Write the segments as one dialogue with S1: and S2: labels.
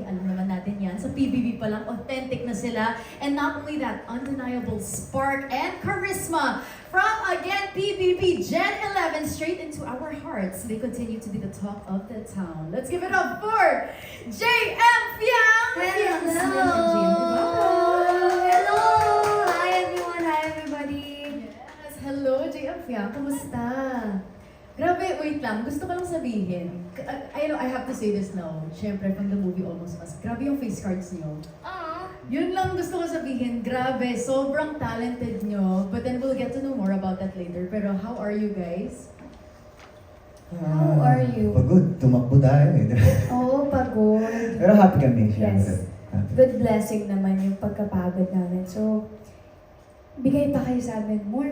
S1: Alam naman natin yan. Sa PBB pa lang, authentic na sila. And not only that, undeniable spark and charisma from, again, PBB Gen 11 straight into our hearts. They continue to be the talk of the town. Let's give it up for JM Fiang!
S2: Hello! Hello! Hi everyone! Hi everybody!
S1: Yes, hello JM Fiang. Kamusta? Grabe, wait lang. Gusto ko lang sabihin. I know I have to say this now. Siyempre, from the movie Almost Us. Grabe yung face cards niyo. Yun lang gusto ko sabihin. Grabe, sobrang talented nyo. But then we'll get to know more about that later. Pero how are you guys?
S2: How are you?
S3: Pagod. Tumakbo tayo eh.
S2: Oo, pagod.
S3: Pero happy kami.
S2: Yes.
S3: Happy.
S2: Good blessing naman yung pagkapagod namin. So, bigay pa kayo sa amin. More.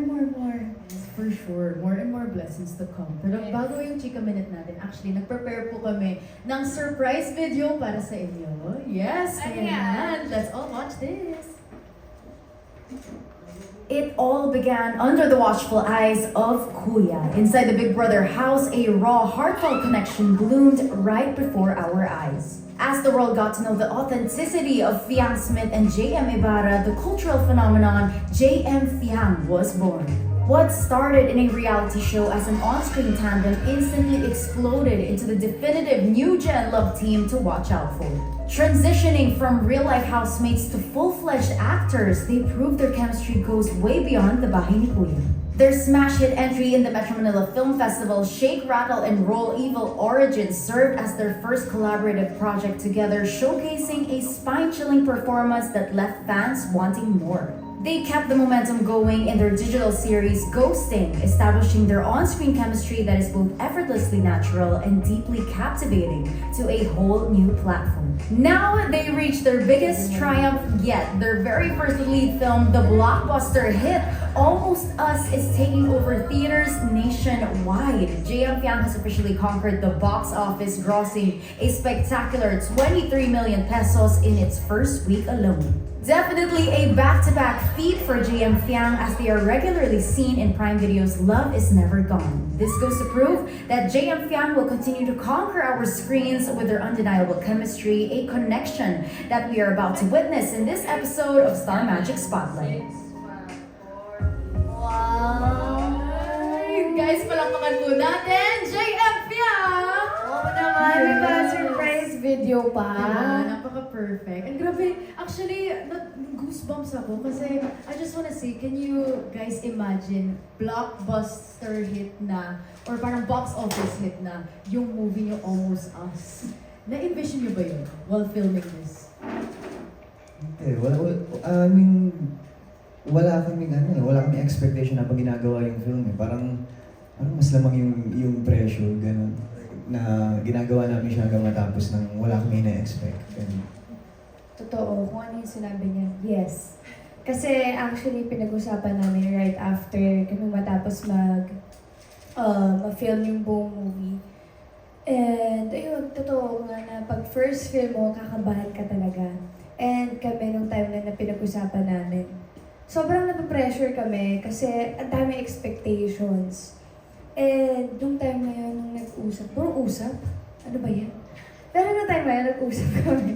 S1: Yes, for sure. More and more blessings to come. Pero
S2: Yes.
S1: bago yung Chika Minute natin, actually, nag-prepare po kami ng surprise video para sa inyo. Yes,
S2: Ano
S1: kaya
S2: yan?
S1: naman. Let's all watch this.
S4: It all began under the watchful eyes of Kuya. Inside the Big Brother house, a raw, heartfelt connection bloomed right before our eyes. As the world got to know the authenticity of Fiang Smith and JM Ibarra, the cultural phenomenon JM Fiang was born. What started in a reality show as an on-screen tandem instantly exploded into the definitive new-gen love team to watch out for. Transitioning from real-life housemates to full-fledged actors, they proved their chemistry goes way beyond the Bahay ni Kuya. Their smash hit entry in the Metro Manila Film Festival, Shake, Rattle, and Roll Evil Origins served as their first collaborative project together, showcasing a spine-chilling performance that left fans wanting more. They kept the momentum going in their digital series Ghosting, establishing their on-screen chemistry that is both effortlessly natural and deeply captivating to a whole new platform. Now they reach their biggest triumph yet. Their very first lead film, the blockbuster hit Almost Us, is taking over theaters nationwide. JM Fiang has officially conquered the box office, grossing a spectacular 23 million pesos in its first week alone. Definitely a back-to-back feat for JM Fiang as they are regularly seen in Prime Video's Love Is Never Gone. This goes to prove that JM Fiang will continue to conquer our screens with their undeniable chemistry, a connection that we are about to witness in this episode of Star Magic Spotlight.
S2: Wow!
S1: Ay, guys, palakpakan po natin, JM Fiang!
S2: Oo naman, may pa surprise video pa.
S1: Napaka-perfect. And grabe, actually, goosebumps ako kasi I just wanna say, can you guys imagine blockbuster hit na or parang box office hit na yung movie niyo Almost Us? Na-envision niyo ba yun while filming this?
S3: Hindi. Wala kaming expectation na pag ginagawa yung film eh. Parang mas lamang yung pressure, ganun. Na ginagawa namin siya hanggang matapos nang wala kami na-expect. Ganun.
S2: Totoo, kung ano yung sinabi niya. Yes. Kasi actually, pinag-usapan namin right after kami matapos ma-film yung buong movie. And ayun, totoo nga na pag first film mo, kakabahan ka talaga. And kami nung time na pinag-usapan namin, sobrang napapressure kami kasi ang daming expectations. And nung time na yun, nung nag-usap, puro usap? Ano ba yan? Pero nung time na yun, nag-usap kami.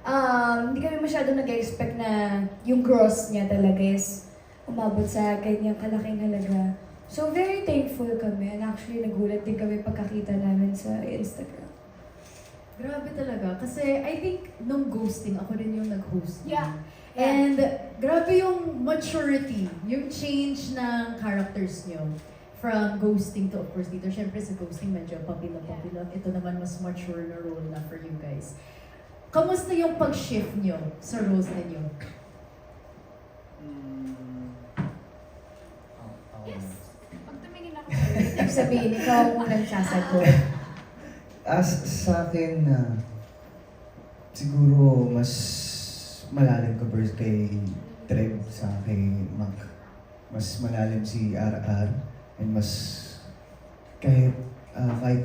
S2: Hindi kami masyadong nag-expect na yung gross niya talaga is umabot sa ganyang kalaking halaga. So very thankful kami and actually nagulat din kami pagkakita namin sa Instagram.
S1: Grabe talaga. Kasi I think nung ghosting, ako rin yung nag-host.
S2: Yeah.
S1: And grabe yung maturity, yung change ng characters nyo. From ghosting to, of course, dito, syempre sa ghosting medyo puppy love. Ito naman mas mature na role na for you guys. Kamusta yung pag-shift nyo sa roles ninyo?
S2: Pag tumingin ako ibig sabihin, ikaw ang unang sasagot.
S3: Sa akin, siguro mas malalim compared kay Trev sa kay Mac. Mas malalim si RR and mas kahit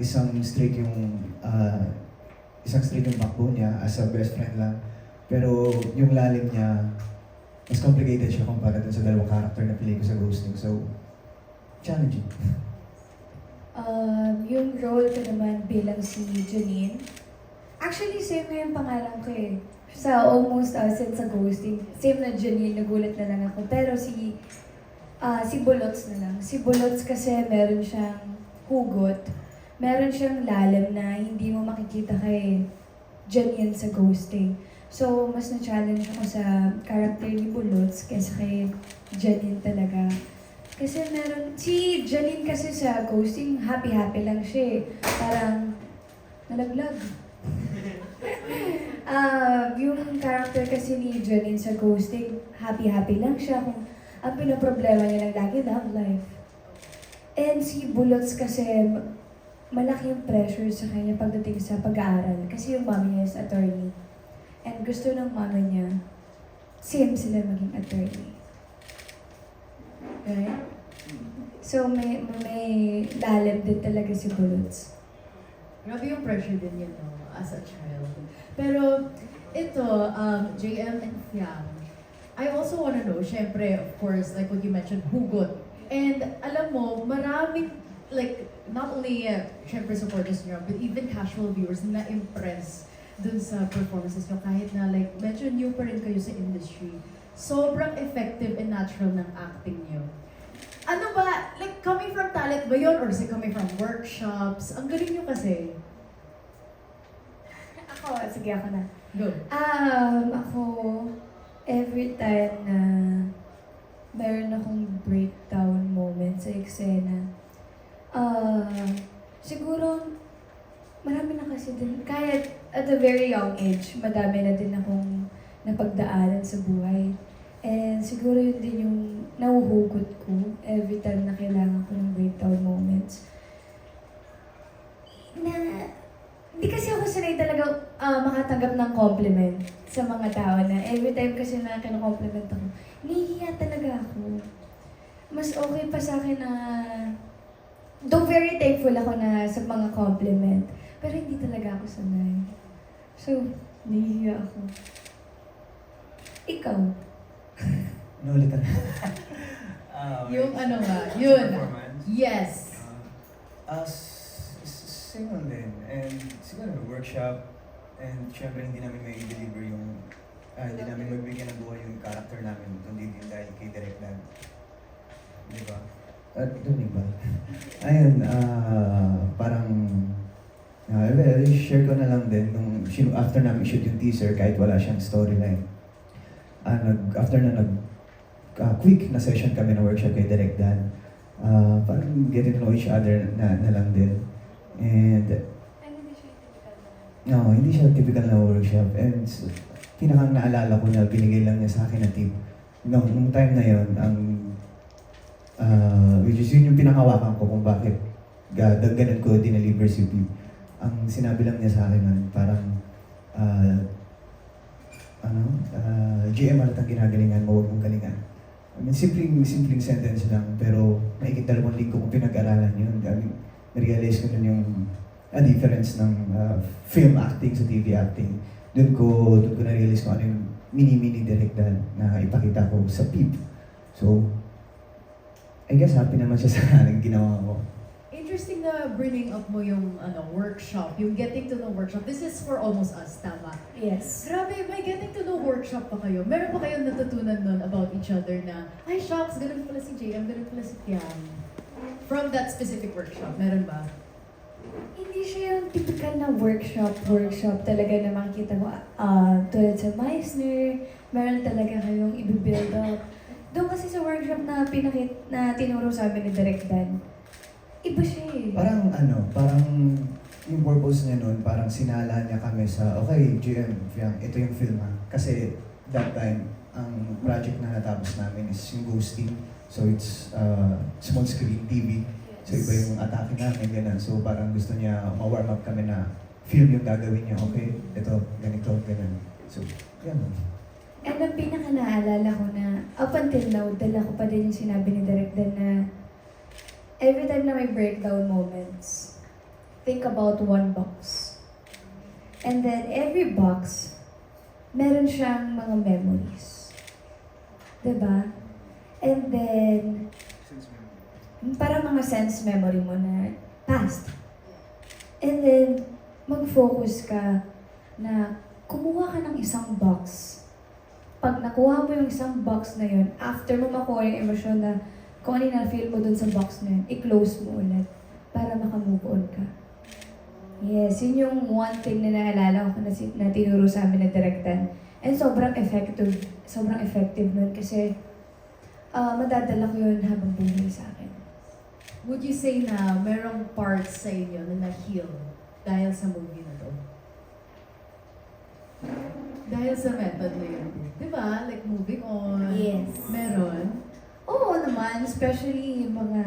S3: isang straight yung backbone niya as a best friend lang. Pero yung lalim niya, mas complicated siya kumpara dun sa dalawang character na pili ko sa Ghosting. So, challenging.
S2: Yung role ko naman bilang si Janine, Actually, same na yung pangalan ko eh. Sa Almost Us and sa Ghosting. Same na Janine, nagulat na lang ako. Pero si Bulots na lang. Si Bulots kasi meron siyang hugot. Meron siyang lalim na hindi mo makikita kay Janine sa Ghosting. So, mas na-challenge ako sa character ni Bulots kaysa kay Janine talaga. Kasi si Janine kasi sa Ghosting, happy-happy lang siya eh. Parang, nalaglag. Yung character kasi ni Janine sa Ghosting, happy-happy lang siya. Kung ang pinaproblema niya lang lagi, love life. And si Bulots kasi, malaki yung pressure sa kanya pagdating sa pag-aaral. Kasi yung mami niya is attorney. And gusto ng mama niya, same sila maging attorney. Right? So may lalim din talaga si Bulots.
S1: Grabe yung pressure din yun, no, as a child. Pero, ito, JM and Fiam, I also wanna know, syempre, of course, like what you mentioned, hugot. And alam mo, maraming, like, not only, syempre, supporters nyo, but even casual viewers na impress dun sa performances nyo, kahit na, like, medyo new pa rin kayo sa industry. Sobrang effective and natural ng acting nyo. Ano ba, like, coming from talent ba yun? Or is it coming from workshops? Ang galing nyo kasi.
S2: Sige ako na.
S1: Go.
S2: Ako, every time na meron akong breakdown moment sa eksena, siguro, marami na kasi din, kahit at a very young age, madami na din akong napagdaanan sa buhay. And siguro yun din yung nahuhugot ko every time na kailangan ko ng breakdown moments. Hindi kasi ako sanay talaga makatanggap ng compliment sa mga tao na every time kasi na kina-compliment ako, nahihiya talaga ako. Mas okay pa sa akin na, though very thankful ako na sa mga compliment, pero hindi talaga ako sanay. So, nahihiya ako. Ikaw?
S3: Naulitan.
S1: Yung ano nga, yun.
S5: Performance.
S1: Yes.
S3: Same lang din. And siguro workshop. And syempre hindi namin may deliver yung hindi namin magbigyan ng buhay yung character namin kundi din dahil kay Direk Dan. Di ba? At doon iba. Ayun, parang share ko na lang din nung after namin shoot yung teaser kahit wala siyang storyline. After na quick na session kami na workshop kay Direk Dan, parang getting to know each other na lang din. And no, hindi siya typical na workshop. And pinakang naalala ko na binigay lang niya sa akin na tip. Nung time na yon, which is yun yung pinakawakan ko kung bakit ganun ko dineliver si P. Ang sinabi lang niya sa akin nun, parang GM halatang ginagalingan mo, huwag mong galingan. I mean, simpleng sentence lang, pero naikit 2 linggo kong pinag-aralan yun. I mean, na-realize ko nun yung difference ng film acting sa TV acting. Doon ko na-realize ko ano yung mini Direk Dan na ipakita ko sa PIP. So, I guess happy naman siya sa ginawa ko.
S1: Interesting na bringing up mo yung workshop, yung getting to know workshop. This is for Almost Us, tama?
S2: Yes.
S1: Grabe, may getting to know workshop pa kayo. Meron pa kayong natutunan nun about each other na, ay shucks, ganun pala si JM, ganun pala si Kiam. From that specific workshop, meron ba?
S2: Hindi siya yung typical na workshop talaga na makikita mo. Tulad sa Meisner, meron talaga kayong i-build up. Doon kasi sa workshop na tinuro sa amin ni Direk Dan, iba siya eh.
S3: Parang yung purpose niya nun, parang sinala niya kami sa, okay, GM, ito yung film ha. Kasi that time, ang project na natapos namin is yung Ghosting. So it's small screen TV. So iba yung atake namin, gano'n. So parang gusto niya ma-warm up kami na film yung gagawin niya. Okay, ito, ganito, gano'n. So, yan.
S2: And ang pinaka-naalala ko na, up until now, dala ko pa din yung sinabi ni Direk Dan na every time na may breakdown moments, think about one box. And then every box, meron siyang mga memories. Diba? And then, para mga sense memory mo na past. And then, mag-focus ka na kumuha ka ng isang box. Pag nakuha mo yung isang box na yun, after mo makuha yung emosyon na kung ano yung na-feel mo dun sa box na yun, i-close mo ulit para makamove on ka. Yes, yun yung one thing na naalala ko na tinuro sa amin na direktan. And sobrang effective nun kasi madadala ko yun habang buhay sa akin.
S1: Would you say na merong parts sa inyo na na-heal dahil sa movie na to? Dahil sa method na yun. Di ba? Like moving on.
S2: Yes.
S1: Meron.
S2: Oo naman, especially yung mga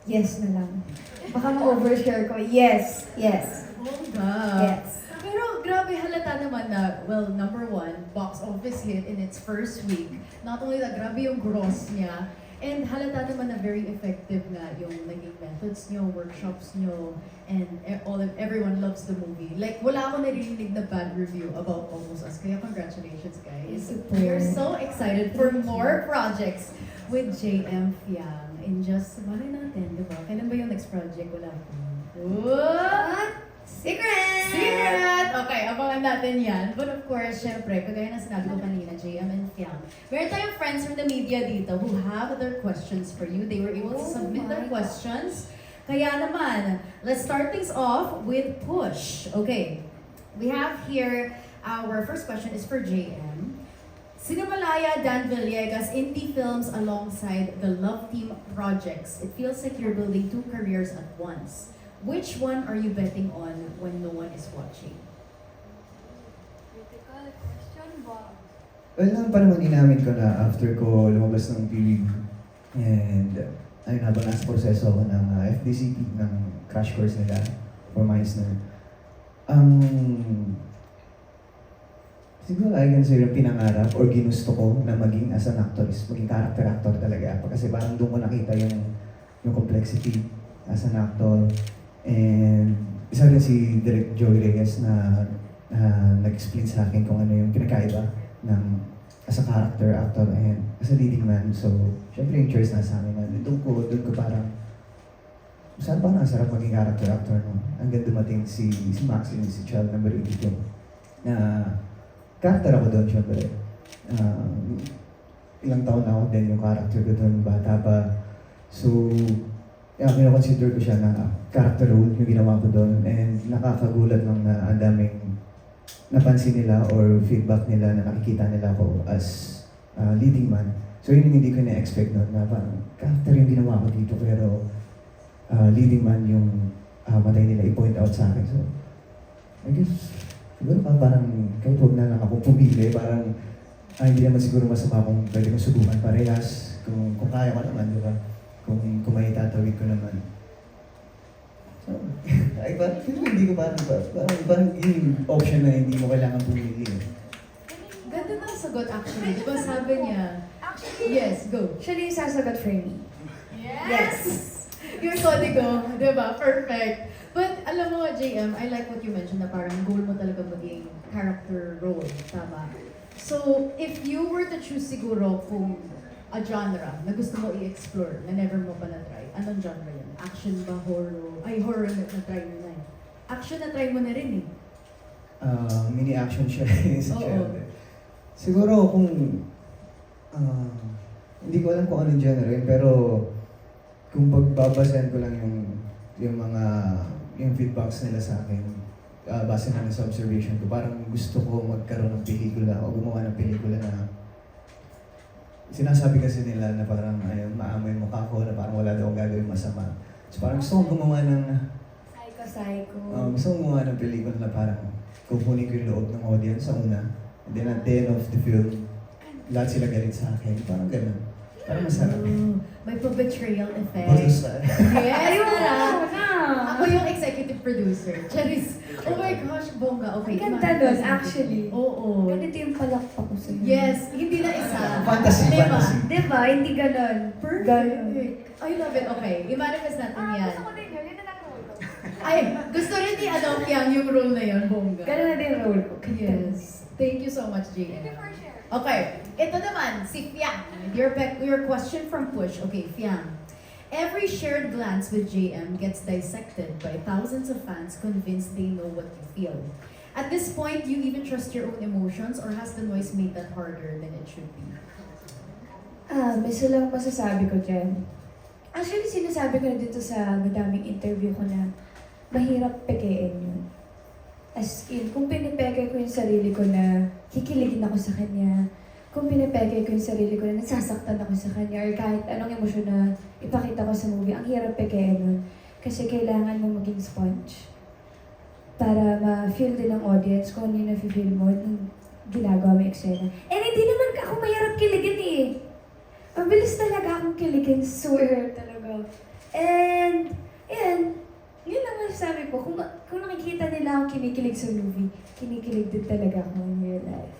S2: yes na lang. Baka ma-overshare ko. Yes.
S1: Bongga.
S2: Yes.
S1: Pero grabe halata naman na, well, number one, box office hit in its first week. Not only that, grabe yung gross niya. And halata naman na very effective nga yung naging methods nyo, workshops nyo, and everyone loves the movie. Like, wala ako narinig na bad review about Almost Us. Kaya congratulations, guys.
S2: Super.
S1: We are so excited for more projects with JM Fiang. In just, malay natin, di ba? Kailan ba yung next project? Wala pa. What?
S2: Secret!
S1: Okay, abangan natin yan. But of course, syempre, kagaya na sinabi ko kanina, JM and Fiang, meron tayong friends from the media dito who have their questions for you. They were able to submit their questions. Kaya naman, let's start things off with Push. Okay, we have here, our first question is for JM. Cinemalaya Dan Villegas indie films alongside the Love Team projects. It feels like you're building two careers at once. Which one are you betting on when no one is watching?
S2: Critical question, Bob.
S3: Well, nang panahon inamin ko na after ko lumabas ng PBB and ayun habang nasa proseso ako ng FDCP, ng crash course nila for Meisner. Siguro I can say yung pinangarap or ginusto ko na maging as an actor is maging character actor talaga ako. Kasi parang doon ko nakita yung complexity as an actor. And isa rin si Direk Joey Reyes na nag-explain sa akin kung ano yung pinakaiba ng as a character actor and as a leading man. So, syempre yung choice na sa amin na doon ko parang saan ba nasarap maging character actor no? Hanggang dumating si Maxine, si child number 82 na character ako doon syempre. Ilang taon na ako din yung character ko doon, bata pa. So, kino-consider ko siya na character role yung ginawa ko doon and nakakagulat lang na ang daming napansin nila or feedback nila na nakikita nila ako as leading man. So yun yung hindi ko na-expect noon na parang character yung ginawa ko dito pero leading man yung matay nila i-point out sa akin. So I guess siguro parang kahit huwag na lang ako pumili, parang hindi naman siguro masama kung pwede kong subukan parehas kung kaya ko naman, di ba? Kung may tatawid ko naman. So, ay parang hindi ko parang yung option na hindi mo kailangan pumili.
S1: Ganda ng sagot actually. Di ba sabi niya,
S2: Actually,
S1: yes, go.
S2: siya din yung sasagot for me. Yes!
S1: Your kodigo, di ba? Perfect. But alam mo, JM, I like what you mentioned na parang goal mo talaga maging character role. Tama. So, if you were to choose siguro kung a genre na gusto mo i-explore, na never mo pa na-try, anong genre yan? Action ba? Horror? Ay, horror na-try mo na eh. Action na-try mo na rin eh.
S3: Mini-action siya sa
S1: Oo.
S3: channel. Siguro kung hindi ko alam kung anong genre yun, pero kung pagbabasahan ko lang yung mga yung feedbacks nila sa akin, base na sa observation ko, parang gusto ko magkaroon ng pelikula o gumawa ng pelikula na sinasabi kasi nila na parang maamoy mukha ko na parang wala daw akong gagawin masama. So parang gusto kong gumawa ng
S2: Psycho.
S3: gusto kong gumawa ng pelikula na parang kukunin ko yung loob ng audience sa una. And then at the end of the film, lahat sila galit sa akin. Parang ganun. Parang masarap.
S1: Ooh, may pa-betrayal effect.
S3: Bonus na.
S1: Yes, Tara.
S2: na!
S1: Ako yung executive producer. Charis. Oh my gosh, bongga. Okay.
S2: Ang ganda
S1: imagine
S2: nun,
S1: natin.
S2: actually.
S1: Oo.
S2: Ganito yung palakpak ko sa'yo.
S1: Yes, hindi na isa.
S3: Fantasy,
S1: Diba?
S3: fantasy.
S2: Diba? Hindi ganon.
S1: Perfect.
S2: Ganon.
S1: I love it. Okay, i-manifest natin yan.
S2: Gusto ko din yun. Yun na lang role ko.
S1: Ay, gusto rin ni Adolf Yang yung role na yun, bongga.
S2: Ganon na din yung role ko.
S1: Yes. Thank you so much, JM.
S2: share.
S1: Okay, ito naman, si Fiang. Your question from Push. Okay, Fiang. Every shared glance with JM gets dissected by thousands of fans convinced they know what you feel. At this point, you even trust your own emotions, or has the noise made that harder than it should be?
S2: May isa lang masasabi ko dyan. Actually, sinasabi ko na dito sa madaming interview ko na mahirap pekein yun. As in, kung pinipeke ko yung sarili ko na kikiligin ako sa kanya, kung pinipeke ko yung sarili ko na nasasaktan ako sa kanya, or kahit anong emosyon na ipakita ko sa movie, ang hirap pekein nun. Kasi kailangan mo maging sponge para ma-feel din ng audience kung ano yung na-feel mo nung ginagawa mo yung eksena. And hindi naman ako mahirap kiligin eh. Mabilis talaga akong kiligin. Swear talaga. And, ayan, yun ang masasabi ko. Kung nakikita nila akong kinikilig sa movie, kinikilig din talaga ako in real life.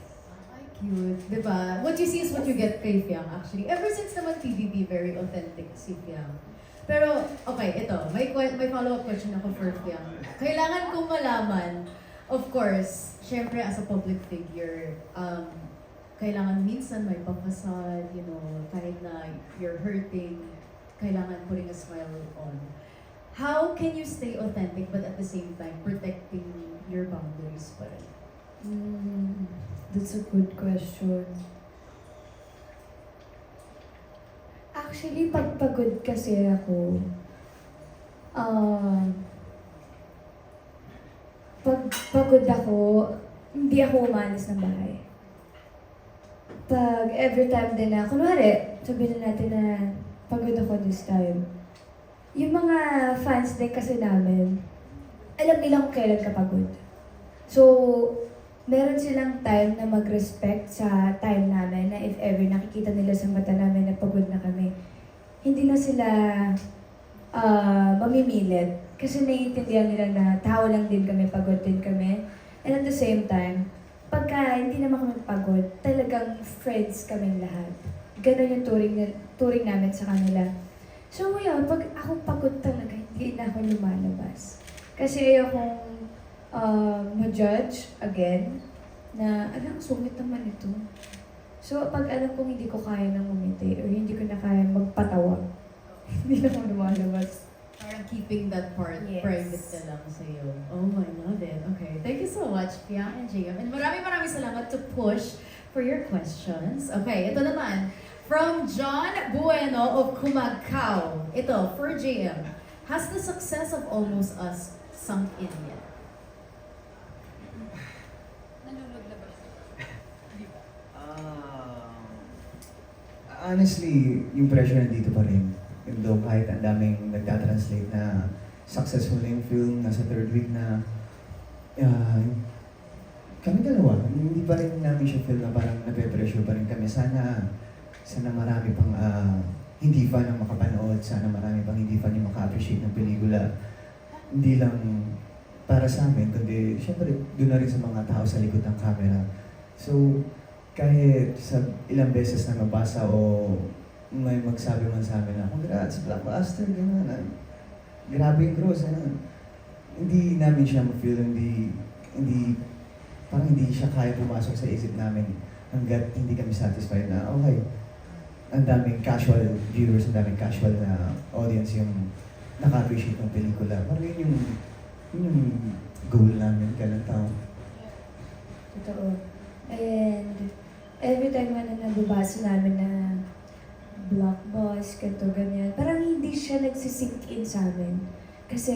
S1: Ay, cute. Diba? What you see is what you get kay Fiang, actually. Ever since naman PBB, very authentic si Fiang. Pero, okay, ito. May follow-up question ako for Fiang. Kailangan kong malaman, of course, syempre as a public figure, kailangan minsan may papasad, you know, kahit na you're hurting, kailangan putting a smile on. How can you stay authentic but at the same time protecting your boundaries pa rin?
S2: That's a good question. Actually, pag pagod kasi ako, pag pagod ako, hindi ako umalis ng bahay. Pag every time din na, kunwari, sabihin natin na pagod ako this time, yung mga fans din kasi namin, alam nila kung kailan ka pagod. So, meron silang time na mag-respect sa time namin na if ever nakikita nila sa mata namin na pagod na kami, hindi na sila mamimilit. Kasi naiintindihan nila na tao lang din kami, pagod din kami. And at the same time, pagka hindi naman kami pagod, talagang friends kaming lahat. Ganon yung touring namin sa kanila. So ngayon, pag ako pagod talaga, hindi na ako lumalabas. Kasi ayokong ma-judge again na, alam, sungit naman ito. So pag alam kong hindi ko kaya nang umiti or hindi ko na kaya magpatawa, hindi na ako lumalabas.
S1: Parang keeping that part
S2: Yes.
S1: private na lang sa'yo. Oh, I love it. Okay, thank you so much, Fiang and JM. And maraming salamat to push for your questions. Okay, ito naman. From John Bueno of Cumagao. Ito, for JM. Has the success of Almost Us sunk in yet?
S3: Honestly, yung pressure nandito pa rin. Yung though kahit ang daming nagtatranslate na successful na yung film, nasa third week na, kami dalawa, hindi pa rin namin siya feel na parang nape-pressure pa rin kami. Sana marami pang hindi fan ang makapanood, sana marami pang hindi fan yung maka-appreciate ng pelikula. Hindi lang para sa amin, kundi syempre doon na rin sa mga tao sa likod ng camera. So, kahit sa ilang beses na mabasa o may magsabi man sa amin na, congrats, blockbuster, gano'n. Grabe yung gross, ano. Hindi namin siya ma-feel, parang hindi siya kaya pumasok sa isip namin hanggat hindi kami satisfied na, okay, ang daming casual viewers, ang daming casual na audience yung naka-appreciate ng pelikula. Parang yun yung goal namin, ganun tao.
S2: Totoo. And every time na nababasa namin na blockbuster, ganito, ganyan, parang hindi siya nagsisink in sa amin. Kasi,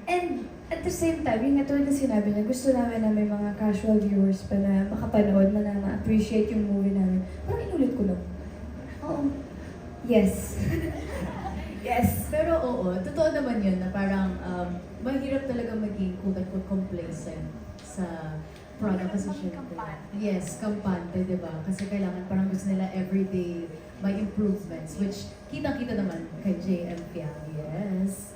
S2: and at the same time, yung katulad na sinabi niya, gusto namin na may mga casual viewers pa na makapanood na ma-appreciate yung movie namin. Parang inulit ko lang. Oo. Yes.
S1: Yes. Pero oo, totoo naman yun na parang mahirap talaga maging quote-unquote complacent sa product kasi syempre. Yes, kampante, di ba? Kasi kailangan parang gusto nila everyday may improvements, which kitang-kita naman kay JM Fiang. Yes.